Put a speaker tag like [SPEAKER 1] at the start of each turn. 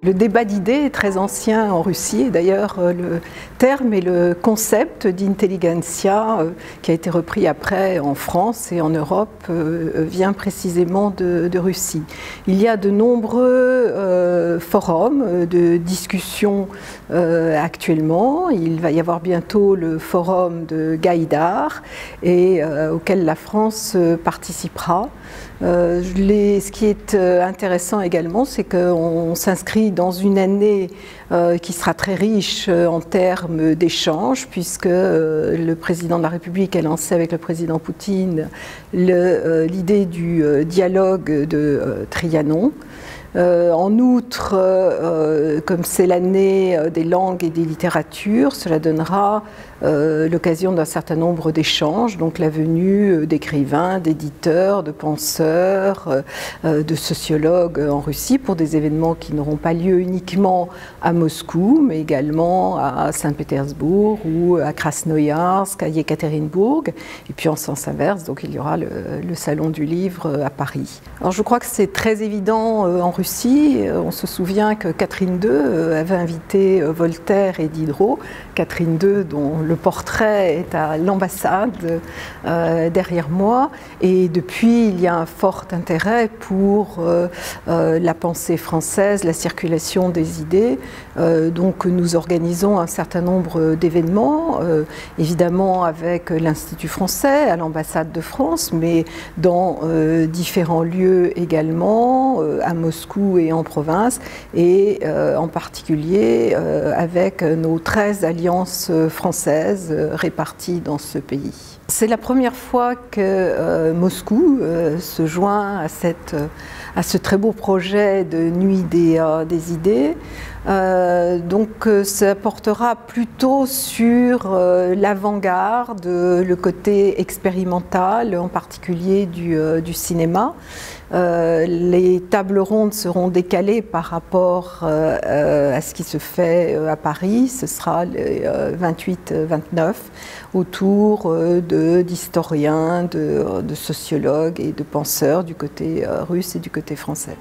[SPEAKER 1] Le débat d'idées est très ancien en Russie et d'ailleurs le terme et le concept d'intelligentsia qui a été repris après en France et en Europe vient précisément de Russie. Il y a de nombreux forums de discussion actuellement. Il va y avoir bientôt le forum de Gaïdar et auquel la France participera. Ce qui est intéressant également, c'est qu'on s'inscrit dans une année qui sera très riche en termes d'échanges, puisque le président de la République a lancé avec le président Poutine l'idée du dialogue de Trianon. En outre, comme c'est l'année des langues et des littératures, cela donnera l'occasion d'un certain nombre d'échanges, donc la venue d'écrivains, d'éditeurs, de penseurs, de sociologues en Russie pour des événements qui n'auront pas lieu uniquement à Moscou, mais également à Saint-Pétersbourg ou à Krasnoïarsk, à Yekaterinbourg, et puis en sens inverse, donc il y aura le Salon du Livre à Paris. Alors je crois que c'est très évident en Russie. On se souvient que Catherine II avait invité Voltaire et Diderot. Catherine II, dont le portrait est à l'ambassade derrière moi. Et depuis, il y a un fort intérêt pour la pensée française, la circulation des idées. Donc nous organisons un certain nombre d'événements, évidemment avec l'Institut français, à l'ambassade de France, mais dans différents lieux également, à Moscou et en province, et en particulier avec nos 13 alliances françaises réparties dans ce pays. C'est la première fois que Moscou se joint à ce très beau projet de Nuit des idées. Donc ça portera plutôt sur l'avant-garde, le côté expérimental, en particulier du cinéma. Les tables rondes seront décalées par rapport à ce qui se fait à Paris. Ce sera les 28-29 autour d'historiens, de sociologues et de penseurs du côté russe et du côté français.